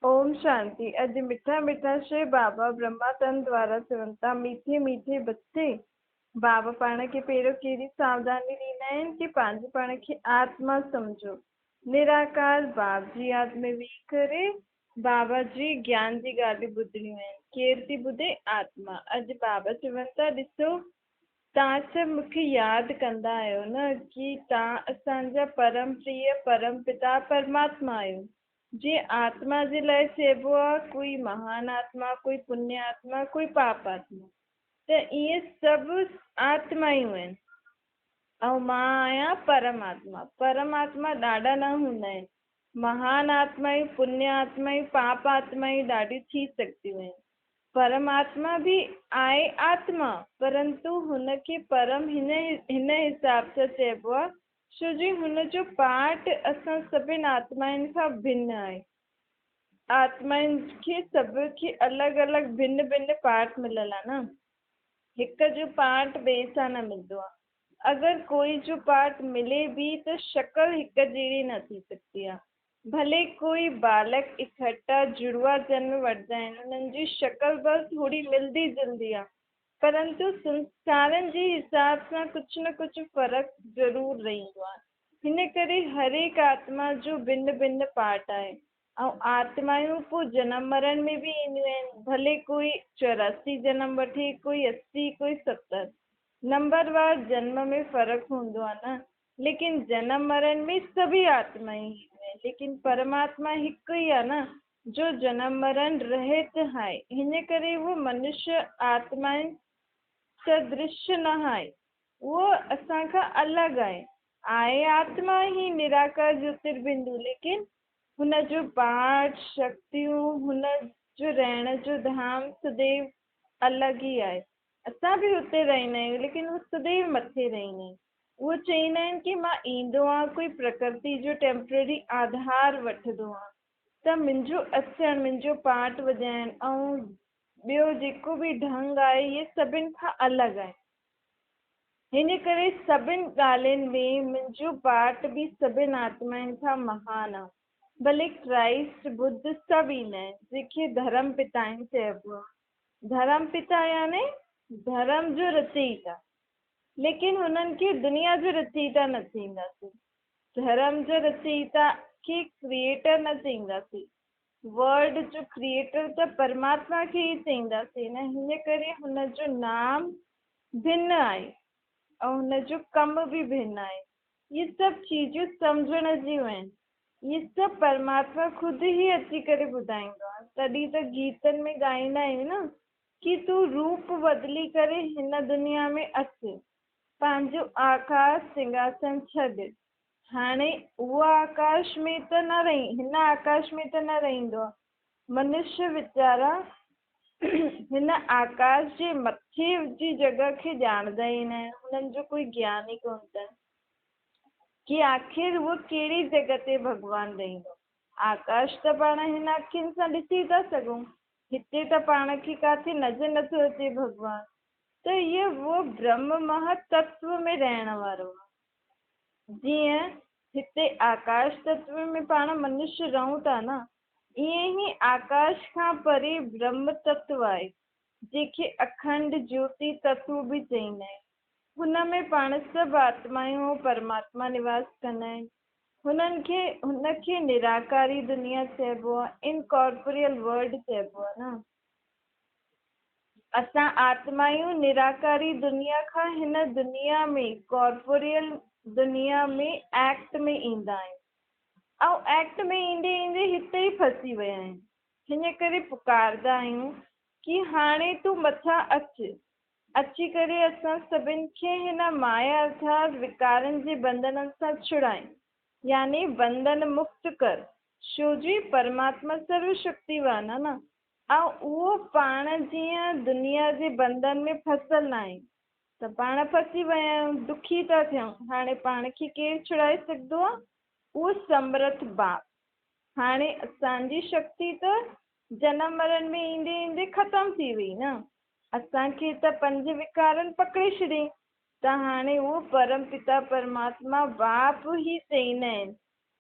ओम शांति। अज मिठा मिठा श्री बाबा ब्रह्मातन द्वारा चवंता मीठे मीठे बच्चे बाबा पाण के पहिरियों कहिड़ी सावधानी ॾींदा आहिनि कि पंहिंजे पाण खे आत्मा सम्झो। निराकार बाप जी याद में वेही करे बाबा जी ज्ञान जी ॻाल्हियूं ॿुधणियूं आहिनि। केरु थी ॿुधे? आत्मा। अॼु बाबा चवनि था ॾिसो तव्हां सभु मूंखे यादि कंदा आहियो न कि तव्हां असांजा परम प्रिय परम पिता परमात्मा आहियो। जीअं आत्मा जे लाइ चइबो आहे कोई महान आत्मा, कोई पुण्य आत्मा, कोई पाप आत्मा, त इहे सभु आत्मायूं आहिनि। ऐं मां आहियां परमात्मा। परमात्मा ॾाढा न हूंदा आहिनि। महान आत्मायूं, पुण्य आत्मायूं, पाप आत्मायूं ॾाढियूं थी सघंदियूं आहिनि। परमात्मा भी आहे आत्मा, परंतु हुनखे परम हिन हिसाब सां चइबो आहे छो जी हुनजो पार्ट असां सभिनि आत्माउनि खां भिन्न आहे। आत्माउनि खे सभ खे अलॻि अलॻि भिन्न भिन्न पार्ट मिलियल आहे न। हिक जो पार्ट ॿिए सां न मिलंदो आहे। अगरि कोई जो पार्ट मिले भी त शक्ल हिक जहिड़ी न थी सघंदी आहे। भले कोई बालक इकट्ठा जुड़वा जन्म वठंदा आहिनि, उन्हनि जी शक्ल बस थोड़ी मिलदी जुलदी आहे, परंतु संस्कारनि जे हिसाब सां कुझु न कुझु फ़र्क़ु ज़रूर रहंदो आहे। हिन करे हर एक आत्मा जो भिन्न भिन्न पार्ट आहे। ऐं आत्मायूं पोइ जनम मरण में भी ईंदियूं आहिनि। भले कोई 84 जन्म वठे, कोई 80, कोई 70। नंबरवार जन्म में फ़र्क़ु हूंदो आहे न, लेकिन जनम मरण में सभी आत्माएं ईंदियूं आहिनि। लेकिन परमात्मा हिकु ई आहे न जो जनम मरण रहित आहे। हिन करे वो मनुष्य आत्माएं सदृश न आहे, उहो असांखां अलॻि आहे आत्मा ही निराकार ज्योतिर्बिंदु, लेकिन हुनजो पाठ शक्तियूं, हुन जो रहण जो धाम सदैव अलॻि ई आहे। असां भी हुते रहंदा आहियूं, लेकिन उहो सदैव मथे रहंदा आहिनि। उहो चवंदा आहिनि कि मां ईंदो आहियां कोई प्रकृति जो टेम्पररी आधार वठंदो आहे, त मुंहिंजो अचणु, मुंहिंजो पाठ वॼाइणु ऐं ॿियो जेको भी ढंग आहे इहे सभिनि खां अलॻि आहे। हिन करे सभिनि ॻाल्हियुनि में मुंहिंजो पाठ भी सभिनि आत्माउनि खां महान आहे। भले क्राइस्ट, बुद्ध सभु ईंदा आहिनि, जंहिंखे धर्म पिता आहिनि चइबो आहे। धर्म पिता यानी धर्म जो रचयिता, लेकिन हुननि खे दुनिया जो रचयिता न चईंदासीं। धर्म जो रचयिता खे क्रिएटर न चईंदासीं। वर्ल्ड जो क्रिएटर त परमात्मा खे ई चईंदासीं न। हिन करे हुनजो नाम भिन्न आहे ऐं हुनजो कम भी भिन्न आहे। ये सभु चीजूं सम्झण जूं आहिनि। ये सभु परमात्मा ख़ुदि ही अची करे ॿुधाईंदो आहे। तॾहिं त गीतनि में ॻाईंदा आहियूं न कि तूं रूप बदिली करे हिन दुनिया में अच, पंहिंजो आकाश सिंहासन छॾ। हाणे उहो आकाश में त न रही, हिन आकाश में त न रहंदो आहे। मनुष्य वीचारा हिन आकाश जे मथे जी जॻह खे ॼाणंदा ई न आहिनि। हुननि जो कोई ज्ञान ई कोन अथनि कि आख़िर उहो कहिड़ी जॻह ते भॻवानु रहंदो। आकाश त पाण हिन अखियुनि सां ॾिसी था सघूं, हिते त पाण खे काथे नज़र नथो अचे भॻवानु। त इहो वो ब्रह्म महतत्व में रहण वारो आहे। जीअं हिते आकाश तत्व में पाण मनुष्य रहूं था न, ईअं ई आकाश खां परे ब्रह्म तत्व आहे, जंहिंखे अखंड ज्योति तत्व भी चईंदा आहिनि। हुन में पाण सभु आत्मायूं परमात्मा निवास कंदा आहिनि। हुनखे निराकारी दुनिया चइबो आहे, इनकॉर्पोरियल वर्ल्ड चइबो आहे न। असां आत्मायूं निराकारी दुनिया खां हिन दुनिया में कॉर्पोरियल दुनिया में एक्ट में ईंदा आहियूं ऐं एक्ट में ईंदे ईंदे हिते ई फसी विया आहिनि। हिन करे पुकारदा आहियूं कि हाणे तूं मथां अची करे असां सभिनि खे हिन माया अर्थात विकारनि जे बंधननि सां छुड़ाए, यानी बंधन मुक्त कर। छो जी परमात्मा सर्वशक्तिवान आहे न, ऐं उहो पाण जीअं दुनिया जे बंधन में फसियल न आहे त पाण फसी विया आहियूं, दुखी था थियूं। हाणे पाण खे केरु छुड़ाए सघंदो आहे? उहो समर्थ बाप। हाणे असांजी शक्ति त जनम मरण में ईंदे ईंदे ख़तम थी वई न। असांखे त 5 विकारनि पकिड़े छॾियईं। त हाणे उहो परम पिता परमात्मा बाप ई चईंदा आहिनि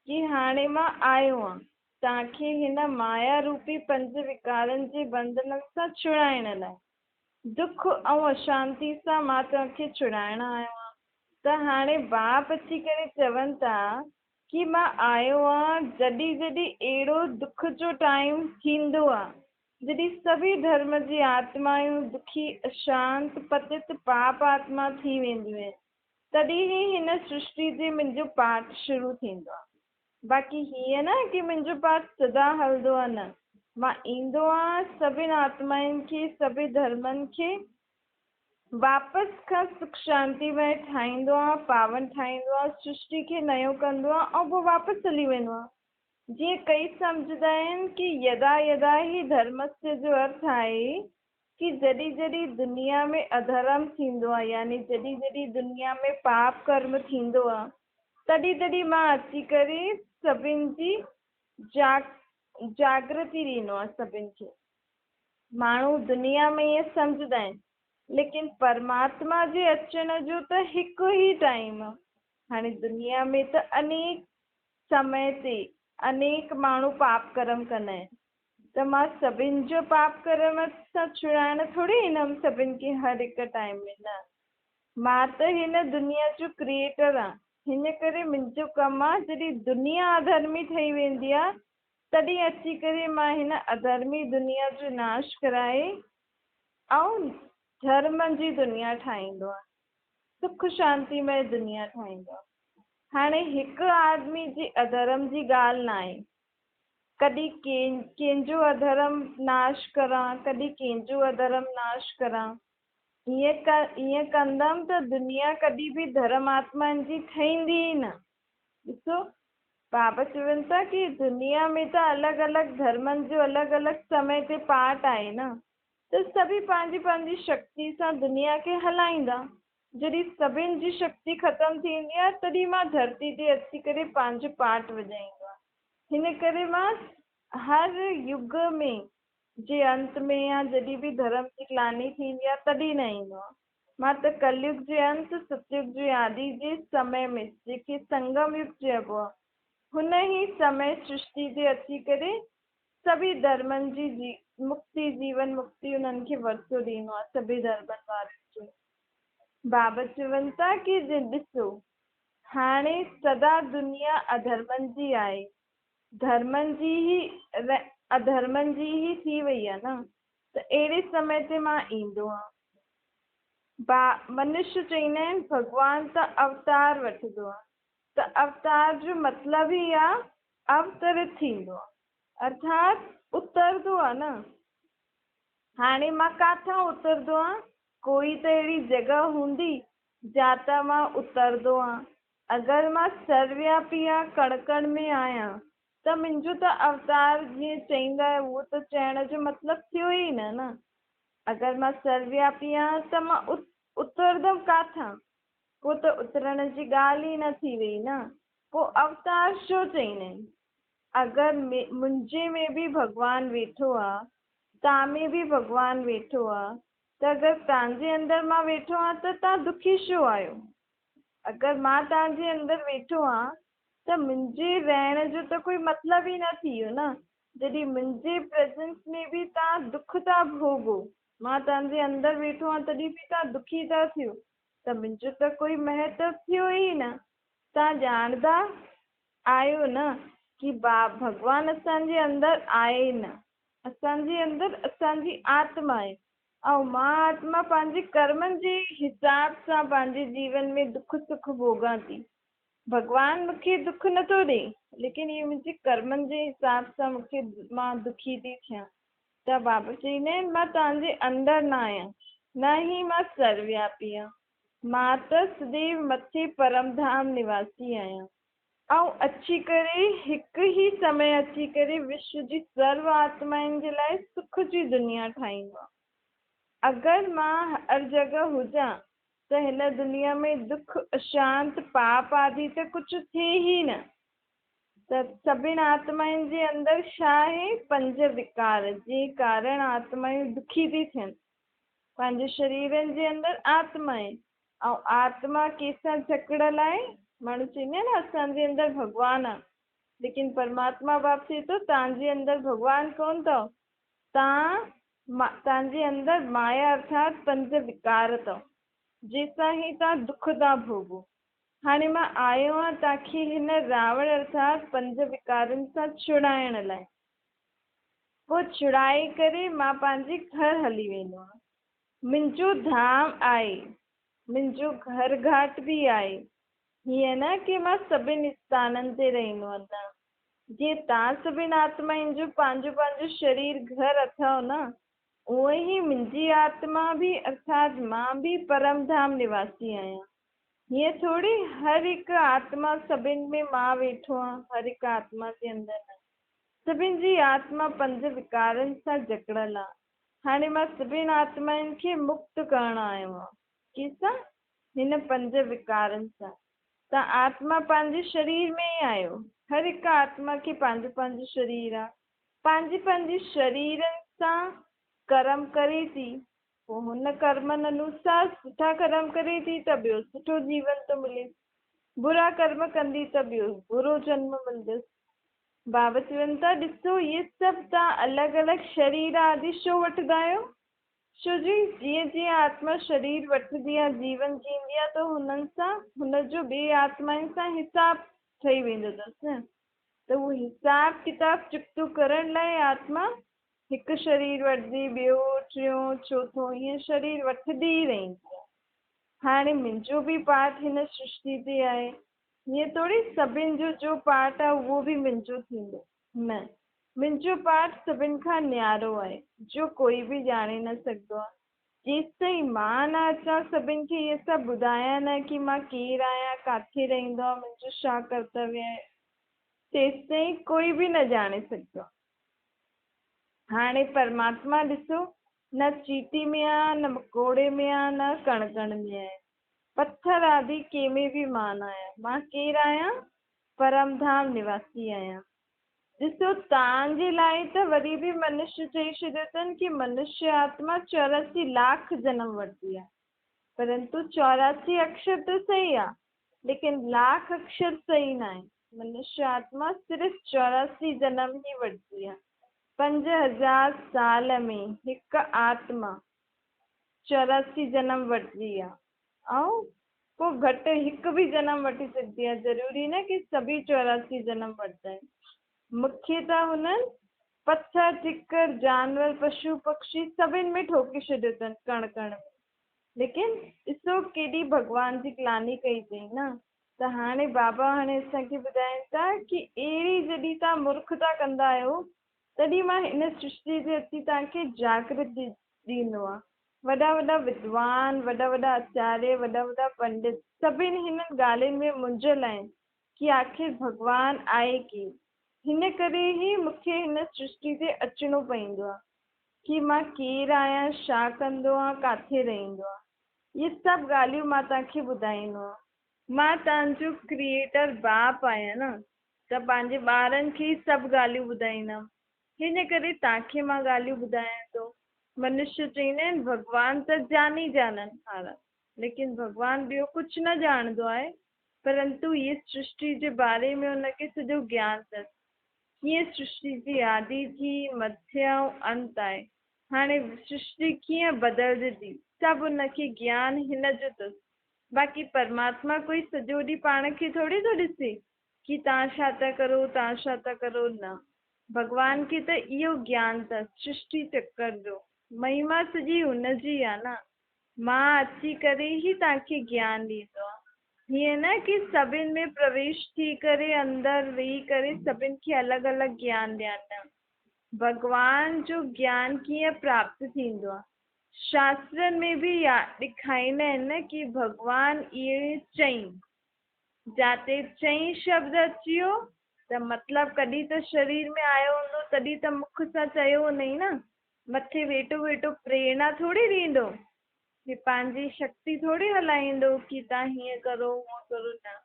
कि हाणे मां आयो आहियां। तव्हांखे हिन माया रूपी पंज विकारनि जे बंधननि सां छुड़ाइण लाइ, दुख ऐं अशांति सां मां तव्हांखे छुड़ाइण आयो आहियां। त हाणे बाप अची करे चवनि था कि मां आयो आहियां जॾहिं जॾहिं अहिड़ो दुख जो टाइम थींदो आहे, जॾहिं सभी धर्म जी आत्मायूं दुखी, अशांत, पतित, पाप आत्मा थी वेंदियूं आहिनि, तॾहिं ई हिन सृष्टि जे मुंहिंजो पाठ शुरू थींदो आहे। बाक़ी हीअं न कि मुंहिंजो पाठ सदा हलंदो आहे, न, मां ईंदो आहियां सभिनि आत्माउनि खे, सभी धर्मनि खे वापसि खां सुख शांति में ठाहींदो आहे, पावन ठाहींदो आहे, सृष्टि खे नयो कंदो आहे ऐं पोइ वापसि हली वेंदो आहे। जीअं कई सम्झंदा आहिनि कि यदा यदा ही धर्मस्य जो अर्थ आहे कि जॾहिं जॾहिं दुनिया में अधर्म थींदो आहे, यानी जॾहिं जॾहिं दुनिया में पाप कर्म थींदो आहे, तॾहिं तॾहिं मां अची करे सभिनि जी जागृति ॾींदो आहे। सभिनि खे माण्हू दुनिया में ईअं सम्झंदा आहिनि, लेकिन परमात्मा जे अचण जो त हिकु ई टाइम आहे। हाणे दुनिया में त अनेक समय ते अनेक माण्हू पाप कर्म कंदा आहिनि, त मां सभिनि जो पाप कर्म सां छुड़ाइण थोरी ईंदमि सभिनि खे हर हिकु टाइम में, न। मां त हिन दुनिया जो क्रिएटर आहियां, हिन करे मुंहिंजो कमु आहे जॾहिं दुनिया अधर्मी ठही वेंदी आहे, तॾहिं अची करे मां हिन अधर्मी दुनिया जो नाश कराए ऐं धर्म जी दुनिया ठाहींदो आहे, सुख शांति में दुनिया ठाहींदो आहे। हाणे हिकु आदमी जी अधर्म जी ॻाल्हि न आहे, कॾहिं कंहिंजो अधर्म नाश करां, कॾहिं कंहिंजो अधर्म नाश करां। ईअं कंदमि त दुनिया कॾहिं बि धर्मात्माउनि जी ठहींदी ई न। ॾिसो, बाबा चवनि था कि दुनिया में त अलॻि अलॻि धर्मनि जो अलॻि अलॻि समय ते पाठ आहे, न, त सभी पंहिंजी पंहिंजी शक्ति सां दुनिया खे हलाईंदा। जॾहिं सभिनि जी शक्ति ख़तम थींदी आहे, तॾहिं मां धरती ते अची करे पंहिंजो पाठ वॼाईंदो आहे। हिन करे मां हर युग में जे अंत में या जॾहिं बि धर्म जी ग्लानी थींदी आहे, तॾहिं न ईंदो आहे। मां त कलयुग जे अंत, सतयुग जे आदि जे समय में, जेके संगम युग चइबो आहे, हुन ई समय सृष्टि ते अची करे सभी धर्मनि जी मुक्ति, जीवन मुक्ति उन्हनि खे वरतो ॾींदो आहे, सभी धर्मनि वारनि खे। बाबा चवनि था कि ॾिसो, हाणे सदा दुनिया अधर्मनि जी आहे, धर्मनि जी ही अधर्मनि जी ही थी वई आहे, न। त अहिड़े समय ते मां ईंदो आहियां। मनुष्य चवंदा आहिनि भॻवान त अवतार वठंदो आहे, त अवतार जो मतिलब ई आहे अवतरित थींदो आहे, अर्थात उतरंदो आहे, न। हाणे मां काथां उतरंदो आहियां? कोई त अहिड़ी जॻह हूंदी जातां मां उतरंदो आहियां। अगरि मां सर्वव्यापी या कण कण में आहियां, त मुंहिंजो त अवतार जीअं चईंदा आहियो, उहो त चइण जो मतिलबु थियो ई न। अगरि मां सर्वव्यापी आहियां त मां उतरंदमि काथां? पोइ त उतरण जी ॻाल्हि ई न थी वई, न। पोइ अवतार छो चईंदा आहिनि? अगरि मुंहिंजे में बि भॻवानु वेठो आहे, तव्हां में बि भॻवानु वेठो आहे, त अगरि तव्हांजे अंदरि मां वेठो आहियां त तव्हां दुखी छो आहियो? अगरि मां तव्हांजे अंदरि वेठो आहियां त मुंहिंजे रहण जो त कोई मतिलबु ई न थी वियो, न। जॾहिं मुंहिंजे प्रेजेंस में बि तव्हां दुख था भोगो, मां तव्हांजे अंदरि वेठो आहियां तॾहिं बि तव्हां दुखी था थियो, त मुंहिंजो त कोई महत्व थियो ई न। तव्हां ॼाणंदा आहियो न कि भॻवानु असांजे अंदरि आहे न, असांजे अंदरि असांजी आत्मा आहे, ऐं मां आत्मा पंहिंजे कर्मनि जे हिसाब सां पंहिंजे जीवन में दुख सुख भोगां थी। भॻवानु मूंखे दुख नथो ॾे, लेकिन इहे मुंहिंजे कर्मनि जे हिसाब सां मां दुखी थी थियां। त बाबा चवंदा आहिनि मां तव्हांजे अंदरि न आहियां, न ई मां सर्वव्यापी आहियां, मां त सदैव मथे परम धाम निवासी आहियां। ऐं अची करे हिकु ई समय अची करे विश्व जी सर्व आत्माउनि जे लाइ सुख जी दुनिया ठाहींदो आहे। अगरि मां हर जॻह हुजां त हिन दुनिया में दुख, अशांत, पाप आदि त कुझु थिए ई न। त सभिनि आत्माउनि जे अंदरि छा आहे? पंज विकार, जे कारण आत्माऊं दुखी थी थियनि। पंहिंजे शरीरनि जे अंदरि आत्मा आहे, ऐं आत्मा कंहिंसां जकड़ियल आहे? माण्हू चवंदा आहिनि न असांजे अंदरि भॻवानु आहे, लेकिन परमात्मा बाप चए थो तव्हांजे अंदर भगवान कोन अथव, तव्हांजे अंदर माया अर्थात पंज विकार अथव, जंहिंसां ही तव्हां दुख था भोगो। हाणे मां आयो आहियां तव्हांखे हिन रावण अर्थात पंज विकारनि सां छुड़ाइण लाइ। पोइ छुड़ाए करे मां पंहिंजे घर हली वेंदो आहियां। मुंहिंजो धाम आहे, मुंहिंजो घर घाट बि आहे। हीअं न कि मां सभिनि स्थाननि ते रहंदो आहियां। जीअं तव्हां सभिनि आत्माउनि जो पंहिंजो पंहिंजो शरीर घर अथव न, उहो ई मुंहिंजी आत्मा बि अर्थात मां बि परम धाम निवासी आहियां। हीअं थोड़ी हर हिकु आत्मा सभिनि में मां वेठो आहियां, हर हिकु आत्मा जे अंदर न। सभिनि जी आत्मा पंज विकारनि सां जकड़ियल आहे। हाणे मां सभिनि आत्माउनि खे मुक्त करण आयो आहियां। कंहिंसां? हिन पंज विकारनि सां। तव्हां आत्मा पंहिंजे शरीर में ई आहियो। हर हिकु आत्मा खे पंहिंजो पंहिंजो शरीर आहे। पंहिंजे पंहिंजे शरीरनि सां कर्म करे थी, पोइ हुन कर्मनि अनुसार सुठा कर्म करे थी त ॿियो सुठो जीवन थो मिले, बुरा कर्म कंदी त ॿियो बुरो जन्म मिलंदसि। बाबा चवनि था ॾिसो इहे सभु तव्हां अलॻि अलॻि शरीर आदि छो वठंदा आहियो? छो जी जीअं जीअं आत्मा शरीर वठंदी आहे, जीवन जींदी आहे, त हुननि सां हुनजो ॿिए आत्माउनि सां हिसाब ठही वेंदो अथसि न। त उहो हिसाब किताब चुकतो करण लाइ आत्मा हिकु शरीर वठंदी, ॿियो, टियों, चोथों, ईअं शरीर वठंदी ई रहंदी आहे। हाणे मुंहिंजो बि पार्ट हिन सृष्टि ते आहे। हीअं थोड़ी सभिनि जो पार्ट आहे उहो बि मुंहिंजो थींदो न। मुंहिंजो पार्ट सभिनि खां न्यारो आहे, जो कोई बि ॼाणे न सघंदो आहे। जेसिताईं मां न अचां सभिनि खे इहे सभु ॿुधायां न कि मां केरु आहियां, काथे रहंदो आहे, मुंहिंजो छा कर्तव्य आहे, तेसिताईं कोई बि न ॼाणे सघंदो। हाणे परमात्मा ॾिसो न चीटी में आहे, न मकोड़े में आहे, न कण कण में आहे। पत्थर आदि कंहिंमें बि मां न आहियां। मां केरु आहियां? परम धाम निवासी आहियां। ॾिसो तव्हांजे लाइ त वरी बि मनुष्य चई छॾियो अथनि कि मनुष्य आत्मा 84 लाख जनम वठंदी आहे, परंतु 84 अक्षर त सही आहे, लेकिन लाख अक्षर सही न आहे। मनुष्य आत्मा सिर्फ़ 84 जनम ही वठंदी आहे। 5000 साल में हिकु आत्मा 84 जनम वठंदी आहे, ऐं पोइ घटि हिकु बि जनम वठी सघंदी आहे। ज़रूरी न कि सभी 84 जनम वठंदा आहिनि। मूंखे त हुननि पत्थर ठिकर जानवर पशु पक्षी सभिनि में ठोके छॾियो अथनि कण कण में। लेकिन ॾिसो केॾी भॻवान जी ग्लानी कई अथई न। त हाणे बाबा हाणे असांखे ॿुधाइनि था कि अहिड़ी जॾहिं तव्हां मूर्खता कंदा आहियो तॾहिं मां हिन सृष्टि ते अची तव्हांखे जागृत ॾींदो आहे। वॾा वॾा विद्वान, वॾा वॾा आचार्य, वॾा वॾा पंडित सभिनि हिननि ॻाल्हियुनि में मुंझियल आहिनि कि आख़िर भॻवान आहे केरु। हिन करे ई मूंखे हिन सृष्टि ते अचिणो पवंदो आहे कि मां केरु आहियां, छा कंदो आहे, काथे रहंदो आहे। इहे सभु ॻाल्हियूं मां तव्हांखे ॿुधाईंदो आहे। मां तव्हांजो क्रिएटर बाप आहियां न, त पंहिंजे ॿारनि खे सभु ॻाल्हियूं ॿुधाईंदमि। हिन करे तव्हांखे मां ॻाल्हियूं ॿुधायां थो। मनुष्य चवंदा आहिनि भॻवान त ॼाणी ॼाणनि वारा, लेकिन भॻवान ॿियो कुझु न ॼाणंदो आहे, परंतु इहे सृष्टि जे बारे में हुनखे सॼो ज्ञान अथसि। कीअं सृष्टि जी आदि थी, मध्य ऐं अंत आहे। हाणे सृष्टि कीअं बदिलजंदी सभु हुनखे ज्ञान हिन जो अथसि। बाक़ी परमात्मा कोई सॼो ॾींहुं पाण खे थोड़ी थो ॾिसे कि तव्हां छा था करो, तव्हां छा था करो, न। भॻवान खे त इहो ज्ञान अथसि सृष्टि चक्कर जो। महिमा सॼी हुनजी आहे न। मां अची करे ई तव्हांखे ज्ञान ॾींदो आहे। हीअं न कि सभिनि में प्रवेश थी करे अंदरि वेही करे सभिनि खे अलॻि अलॻि ज्ञान ॾियनि। भॻवान जो ज्ञान कीअं प्राप्त थींदो आहे? शास्त्रनि में बि ॾेखारींदा आहिनि न कि भॻवान इहे चईं। जिते चईं शब्द अची वियो त मतिलबु कॾहिं त शरीर में आयो हूंदो, तॾहिं त मुख सां चयो हुनई न। मथे वेठो वेठो प्रेरणा थोड़ी ॾींदो कि पंहिंजी शक्ति थोड़ी हलाईंदो कि तव्हां हीअं करो हूअं करो, न।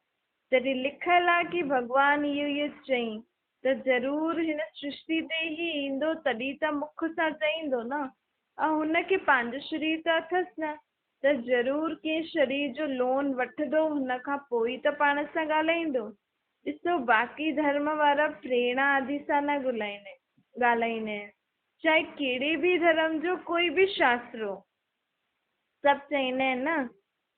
जॾहिं लिखियलु आहे कि भॻवान इहो इहो चईं त ज़रूरु हिन सृष्टि ते ई ईंदो, तॾहिं त मुख सां चईंदो न। ऐं हुनखे पंहिंजो शरीर त अथसि न, त ज़रूरु कंहिं शरीर जो लोन वठंदो, हुन खां पोइ त पाण सां ॻाल्हाईंदो। ॾिसो बाक़ी धर्म वारा प्रेरणा आदि सां न ॻाल्हाईंदा आहिनि। चाहे कहिड़े बि धर्म जो कोई बि शास्त्र हो, सभु चईंदा आहिनि न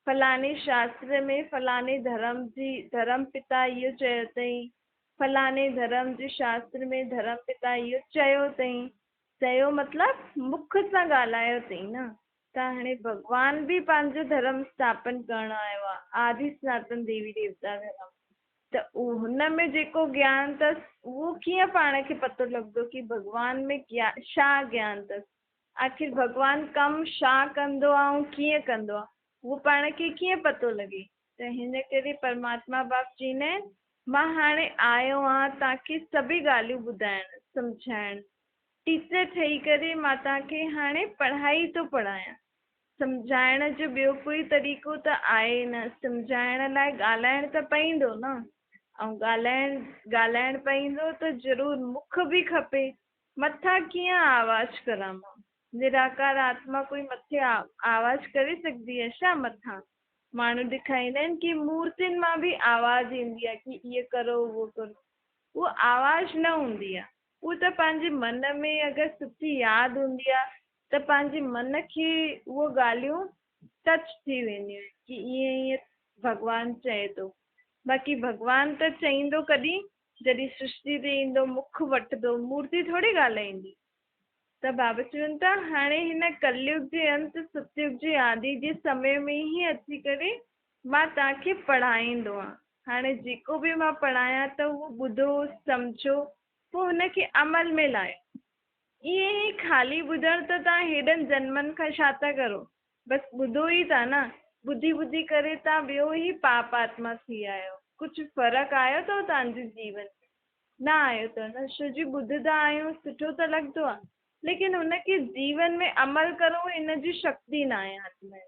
फलाणे शास्त्र में फलाणे धर्म पिता इहो चयो अथई, फलाणे धर्म जे शास्त्र में धर्म पिता इहो चयो अथई। चयो मतिलबु मुख सां ॻाल्हायो अथई न। त हाणे भॻवान बि पंहिंजो धर्म स्थापन करणु आयो आहे, आदि सनातन देवी देवता धर्म। त हुन में जेको ज्ञान अथसि उहो कीअं पाण खे पतो लॻंदो कि भॻवान में छा ज्ञान अथसि? आख़िर भॻवान कमु छा कंदो आहे ऐं कीअं कंदो आहे उहो पाण खे कीअं पतो लॻे? त हिन करे परमात्मा बाप चईंदा आहिनि मां हाणे आयो आहियां तव्हांखे सभई ॻाल्हियूं ॿुधाइण सम्झाइण। टीचर ठही करे मां तव्हांखे हाणे पढ़ाई थो पढ़ायां। सम्झाइण जो ॿियो कोई तरीक़ो त आहे न, सम्झाइण लाइ ॻाल्हाइण त पवंदो न। ऐं ॻाल्हाइण पवंदो त ज़रूरु मुख बि खपे। मथां कीअं आवाज़ करां मां? निराकार आत्मा कोई मथे आवाज़ करे सघंदी आहे छा मथां? माण्हू ॾेखारींदा आहिनि कि मूर्तियुनि मां बि आवाज़ ईंदी आहे कि इहो करो उहो करो। उहो आवाज़ न हूंदी आहे, उहो त पंहिंजे मन में अगरि सुठी यादि हूंदी आहे त पंहिंजे मन खे उहो ॻाल्हियूं टच थी वेंदियूं आहिनि कि ईअं भॻवानु चए थो। बाक़ी भॻवानु त चईंदो कॾहिं जॾहिं सृष्टि ते ईंदो, मुख वठंदो, मूर्ति थोरी ॻाल्हाईंदी। त बाबा चवनि था हाणे हिन कलयुग जे अंत सतयुग जे आदि जे समय में ई अची करे मां तव्हांखे पढ़ाईंदो आहियां। हाणे जेको बि मां पढ़ायां त उहो ॿुधो सम्झो पोइ हुनखे अमल में लायो। ईअं ई ख़ाली ॿुधण त तव्हां हेॾनि जन्मनि खां छा था करो? बसि ॿुधो ई था न। ॿुधी ॿुधी करे तव्हां ॿियो ई पाप आत्मा थी आहियो। कुझु फ़र्क़ु आयो अथव तव्हांजे जीवन में? न आयो अथव न। छो जी ॿुधंदा आहियूं सुठो त लॻंदो आहे, लेकिन हुनखे जीवन में अमल करो हिन जी शक्ति न आहे हथ में।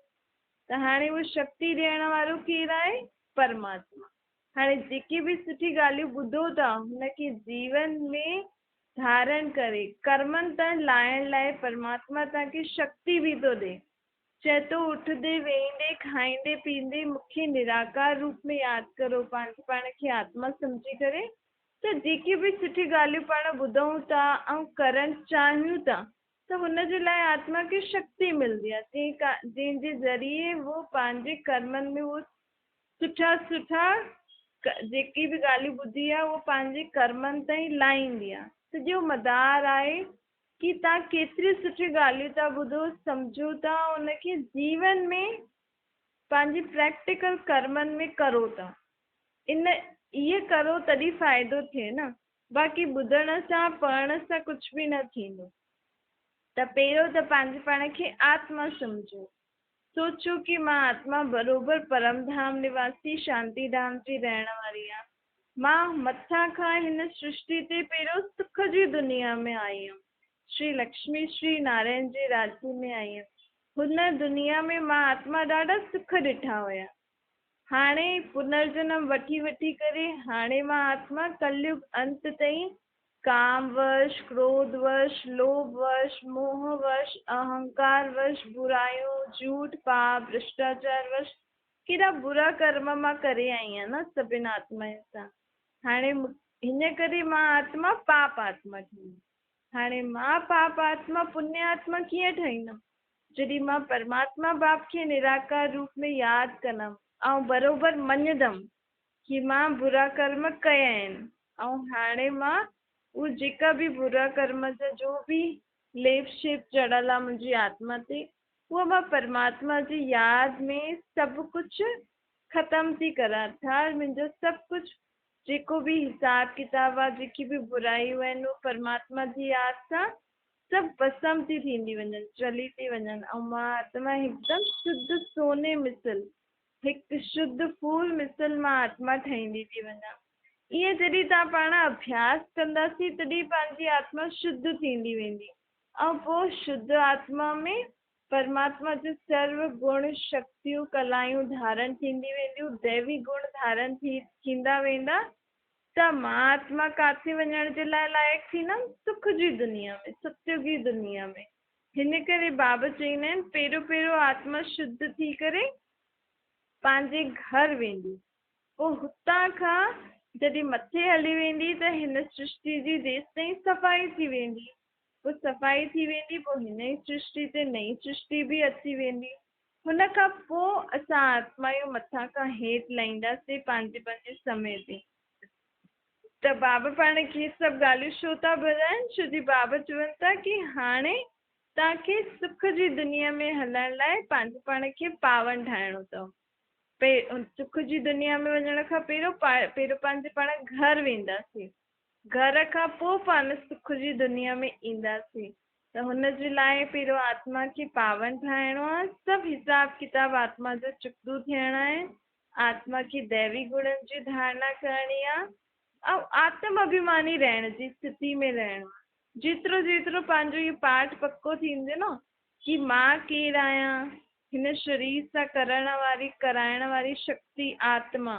त हाणे उहो शक्ति ॾियण वारो केरु आहे? परमात्मा। हाणे जेकी बि सुठी ॻाल्हियूं ॿुधो था हुनखे जीवन में धारण करे कर्मनि तां लाइण लाइ परमात्मा तव्हांखे शक्ति बि थो ॾे। चए थो उथंदे वेहंदे खाईंदे पीअंदे मूंखे निराकार रूप में यादि करो, पंहिंजे पाण खे आत्मा सम्झी करे। त जेकी बि सुठी ॻाल्हियूं पाण ॿुधूं था ऐं करणु चाहियूं था त हुनजे लाइ आत्मा खे शक्ति मिलंदी आहे, जंहिंजे ज़रिए उहो पंहिंजे कर्मनि में उहो सुठा जेकी बि ॻाल्हियूं ॿुधी आहे उहो पंहिंजे कर्मनि ताईं लाहींदी आहे। सॼो मदार आहे कि तव्हां केतिरियूं सुठियूं ॻाल्हियूं था ॿुधो सम्झो था उनखे जीवन में पंहिंजी प्रैक्टिकल कर्मनि में करो था। इहे करो तॾहिं फ़ाइदो थिए न। बाक़ी ॿुधण सां पढ़ण सां कुझु बि न थींदो। त पहिरियों त पंहिंजे पाण खे आत्मा सम्झो। सोचो कि मां आत्मा बराबरि परम धाम निवासी शांति धाम जी रहण वारी आहियां। मां मथां खां हिन सृष्टि ते पहिरियों सुख जी दुनिया में आई हुयमि। श्री लक्ष्मी श्री नारायण जे राज्य में आई हुयमि। हुन दुनिया में मां आत्मा ॾाढा सुख ॾिठा हुया। हाणे पुनर्जन्म वठी वठी करे हाणे मां आत्मा कलयुग अंत ताईं कामवश, क्रोधवश, लोभवश, मोहवश, अहंकारवश, बुराइयों, झूठ, पाप, भ्रष्टाचारवश केॾा बुरा कर्म मां करे आई आहियां न सभिनि आत्माउनि सां। हाणे हिन करे मां आत्मा पाप आत्मा थी। हाणे मां पाप आत्मा पुण्य आत्मा कीअं ठहींदमि? जॾहिं मां परमात्मा बाप खे निराकार रूप में यादि कंदमि ऐं बराबरि मञदमि कि मां बुरा कर्म कया आहिनि ऐं हाणे मां उहो जेका बि बुरा कर्म जा जो बि लेप शेप चढ़ियल आहे मुंहिंजी आत्मा ते उहो मां परमात्मा जी यादि में सभु कुझु ख़तमु थी करां। अर्थात मुंहिंजो सभु कुझु जेको बि हिसाब किताब आहे, जेकी बि बुराइयूं आहिनि उहो परमात्मा जी यादि सां सभु भस्म थी थींदी वञनि, चली थी वञनि ऐं मां आत्मा हिकदमि शुद्ध सोने मिसल, हिकु शुद्ध फूल मिसल मां आत्मा ठहींदी थी वञा। ईअं जॾहिं तव्हां पाण अभ्यास कंदासीं तॾहिं पंहिंजी आत्मा शुद्ध थींदी वेंदी ऐं पोइ शुद्ध आत्मा में परमात्मा जो सर्व गुण शक्तियूं कलायूं धारण थींदी वेंदियूं, दैवी गुण धारण थींदा वेंदा। त मां आत्मा काथे वञण जे लाइ लाइक़ु थींदमि? सुख जी दुनिया में, सतयुग जी दुनिया में। हिन करे बाबा चईंदा आहिनि पहिरियों पहिरियों आत्मा शुद्ध थी करे पंहिंजे घर वेंदी, पोइ हुतां खां जॾहिं मथे हली वेंदी त हिन सृष्टि जी जेसि ताईं सफ़ाई थी वेंदी, पोइ सफ़ाई थी वेंदी, पोइ हिन ई सृष्टि ते नई सृष्टि बि अची वेंदी। हुन खां पोइ असां आत्मा जो मथां खां हेठि लहींदासीं पंहिंजे पंहिंजे समय ते। त बाबा पाण खे सभु ॻाल्हियूं छो था ॿुधाइनि? छो जी बाबा चवनि था कि हाणे तव्हांखे सुख जी दुनिया में हलण लाइ पंहिंजे पाण खे पावन ठाहिणो अथव। सुख जी दुनिया में वञण खां पहिरियों पंहिंजे पाण घर वेंदासीं, घर खां पोइ पाण सुख जी दुनिया में ईंदासीं। त हुनजे लाइ पहिरियों आत्मा खे पावन ठाहिणो आहे। सभु हिसाब किताब आत्मा जो चुकतो थियणा आहे। आत्मा खे दैवी गुणनि जी धारणा करणी आहे ऐं आत्म अभिमानी रहण जी स्थिति में रहणो आहे। जेतिरो जेतिरो पंहिंजो इहो पाठ पक्को थींदो न कि मां केरु आहियां, हिन शरीर सां कराइण वारी शक्ति आत्मा,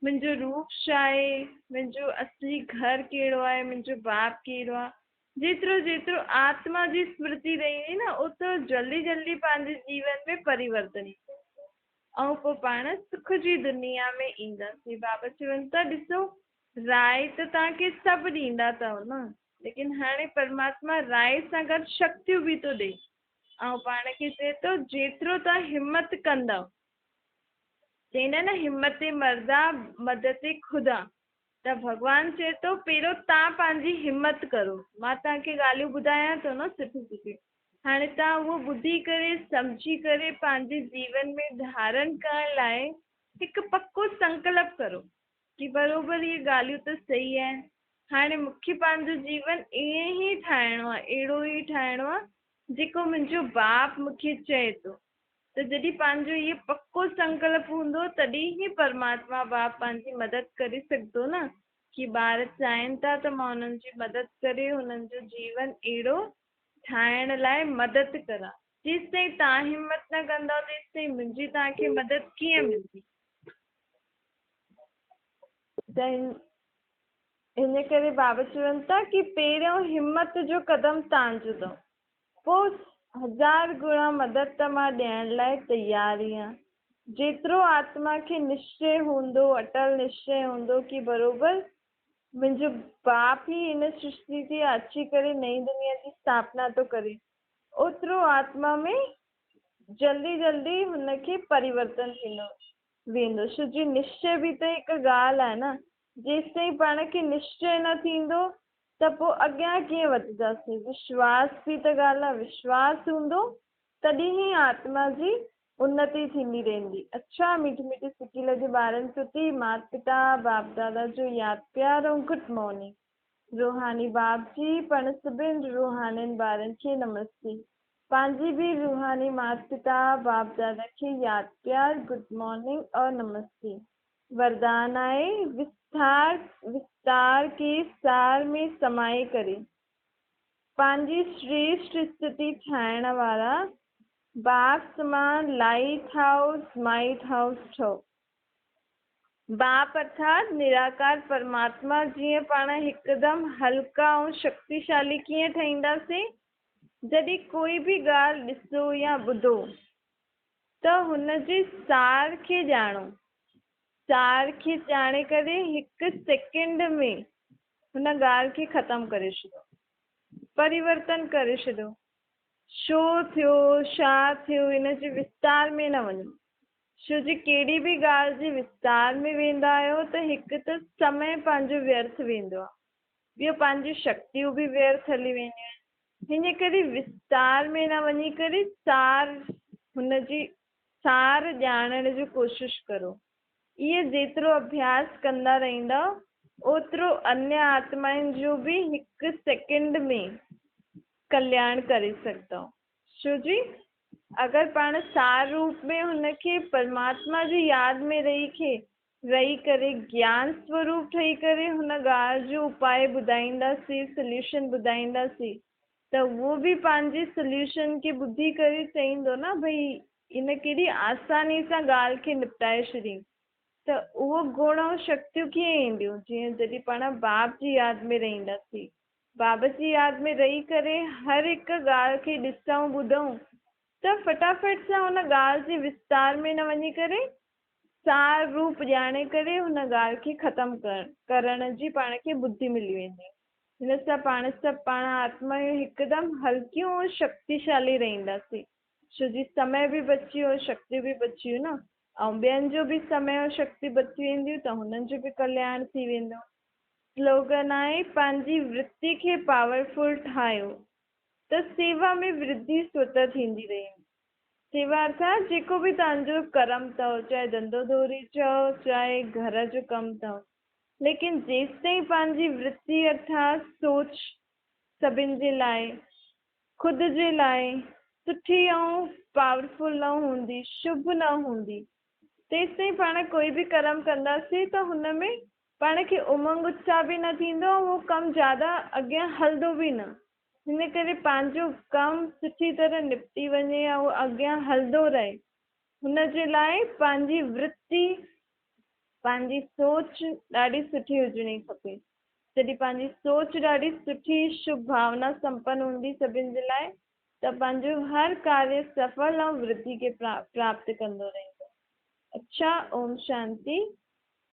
मुंहिंजो रूप छा आहे, मुंहिंजो असली घर कहिड़ो आहे, मुंहिंजो बाप कहिड़ो आहे, जेतिरो जेतिरो आत्मा जी स्मृति रहंदी न, ओतिरो जल्दी जल्दी पंहिंजे जीवन में परिवर्तन ईंदो ऐं पोइ पाण सुख जी दुनिया में ईंदासीं। बाबा चवनि था ॾिसो, राय त तव्हांखे सभु ॾींदा अथव न, लेकिन हाणे परमात्मा राय सां गॾु शक्तियूं बि थो ॾे ऐं पाण खे चए थो जेतिरो तव्हां हिमत कंदव, चईंदा न हिमत मर्दा मदद ख़ुदा, त भॻवानु चए थो पहिरियों तव्हां पंहिंजी हिमत करो। मां तव्हांखे ॻाल्हियूं ॿुधायां थो न सुठियूं सुठियूं, हाणे तव्हां उहो ॿुधी करे सम्झी करे पंहिंजे जीवन में धारण करण लाइ हिकु पक्को संकल्प करो कि बराबरि इहे ॻाल्हियूं त सही आहिनि। हाणे मूंखे पंहिंजो जीवन ईअं ई ठाहिणो आहे, अहिड़ो ई ठाहिणो आहे जेको मुंहिंजो बाप मूंखे चए थो। त जॾहिं पंहिंजो इहो पक्को संकल्प हूंदो तॾहिं ई परमात्मा बाप पंहिंजी मदद करे सघंदो न कि ॿार चाहिनि था त मां हुननि जी मदद करे हुननि जो जीवन अहिड़ो ठाहिण लाइ मदद करां। जेसि ताईं तव्हां हिमत न कंदव तेसि ताईं मुंहिंजी तव्हांखे मदद कीअं मिलंदी? त हिन करे बाबा चवनि था कि पहिरियों हिमत जो कदम तव्हांजो अथव, पोइ 1000 गुणा मदद त मां ॾियण लाइ तयारु ई आहियां। जेतिरो आत्मा खे निश्चय हूंदो, अटल निश्चय हूंदो कि बराबरि मुंहिंजो बाप ई हिन सृष्टि ते अची करे नई दुनिया जी स्थापना थो करे, ओतिरो आत्मा में जल्दी जल्दी हुनखे परिवर्तन थींदो वेंदो। छो जी निश्चय बि त हिकु ॻाल्हि आहे न, जेसि ताईं पाण खे निश्चय न थींदो त पोइ अॻियां कीअं वधंदासीं? विश्वास बि त ॻाल्हि आहे, विश्वास हूंदो तॾहिं ई आत्मा जी उन्नति थींदी रहंदी। अच्छा, मीठी मीठी सुठी लॻे ॿारनि प्रति माता पिता बाप दादा जो यादि प्यार ऐं गुड मॉर्निंग। रूहानी बाप जी पाण सभिनि रूहानियुनि ॿारनि खे नमस्ते। पंहिंजी बि रूहानी माता पिता बाप दादा खे यादि प्यार गुड मॉर्निंग और नमस्ते। वरदान आहे विस्तार के सार में समाए करे पंहिंजी श्रेष्ठ स्थिति ठाहिण वारा बाप समान लाइट हाउस ठहो। बाप अर्थात निराकार परमात्मा जीअं पाण हिकदमि हल्का ऐं शक्तिशाली कीअं ठहींदासीं? जॾहिं कोई बि ॻाल्हि ॾिसो या ॿुधो त हुनजे सार खे ॼाणो, सार खे ॼाणे करे हिकु सेकेंड में हुन ॻाल्हि खे ख़तमु करे छॾियो, परिवर्तन करे छॾियो। छो थियो, छा थियो, हिन जे विस्तार में न वञो। छो जी कहिड़ी बि ॻाल्हि जे विस्तार में वेंदा आहियो त हिकु त समय पंहिंजो व्यर्थ वेंदो आहे, ॿियो पंहिंजी शक्तियूं बि व्यर्थ हली वेंदियूं आहिनि। हिन करे विस्तार में न वञी करे हुनजी सार ॼाणण जी कोशिशि करो। इहे जेतिरो अभ्यास कंदा रहंदव ओतिरो अन्य आत्माउनि जो बि हिकु सेकेंड में कल्याण करे सघंदव। छो जी अगरि पाण सार रूप में हुनखे परमात्मा जी यादि में रही करे ज्ञान स्वरूप ठही करे हुन ॻाल्हि जो उपाय ॿुधाईंदासीं, सल्यूशन ॿुधाईंदासीं, त उहो बि पंहिंजे सल्यूशन खे ॿुधी करे चईंदो न भई इन केॾी आसानी सां ॻाल्हि खे निपटाए छॾियईं। त उहो गुण ऐं शक्तियूं कीअं ईंदियूं? जीअं जॾहिं पाण बाप जी यादि में रहंदासीं, बाबा जी यादि में रही करे हर हिकु ॻाल्हि खे ॾिसूं ॿुधूं त फटाफट सां हुन ॻाल्हि जे विस्तार में न वञी करे सार रूप ॼाणे करे हुन ॻाल्हि खे ख़तमु करण जी पाण खे बुद्धि मिली वेंदी। हिन सां पाण आत्मा हिकदमि हल्कियूं ऐं शक्तिशाली रहंदासीं, छो जी समय बि बची वियो, शक्ति बि बची वियो न, ऐं ॿियनि जो बि समय और शक्ति बची वेंदियूं त हुननि जो बि कल्याण थी वेंदो। स्लोगन आहे, पंहिंजी वृत्ति खे पावरफुल ठाहियो त सेवा में वृद्धि स्वतः थींदी रहेंदी। सेवा अर्थात जेको बि तव्हांजो कर्म अथव, चाहे धंधो धोरी चओ, चाहे घर जो कमु अथव, लेकिन जेसि ताईं पंहिंजी वृत्ति अर्थात सोच सभिनि जे लाइ, ख़ुदि जे लाइ सुठी ऐं पावरफुल न हूंदी, शुभ न हूंदी, तेसि ताईं पाण कोई बि कर्म कंदासीं त हुन में पाण खे उमंग उत्साह बि न थींदो, उहो कमु ज़्यादा अॻियां हलंदो बि न। हिन करे पंहिंजो कमु सुठी तरह निपटी वञे ऐं अॻियां हलंदो रहे, हुन जे लाइ पंहिंजी वृत्ति, पंहिंजी सोच ॾाढी सुठी हुजणी खपे। जॾहिं पंहिंजी सोच ॾाढी सुठी शुभ भावना संपन्न हूंदी सभिनि जे लाइ, त पंहिंजो हर कार्य सफल ऐं वृद्धि खे प्राप्त कंदो रहंदो। अच्छा, ओम शांति।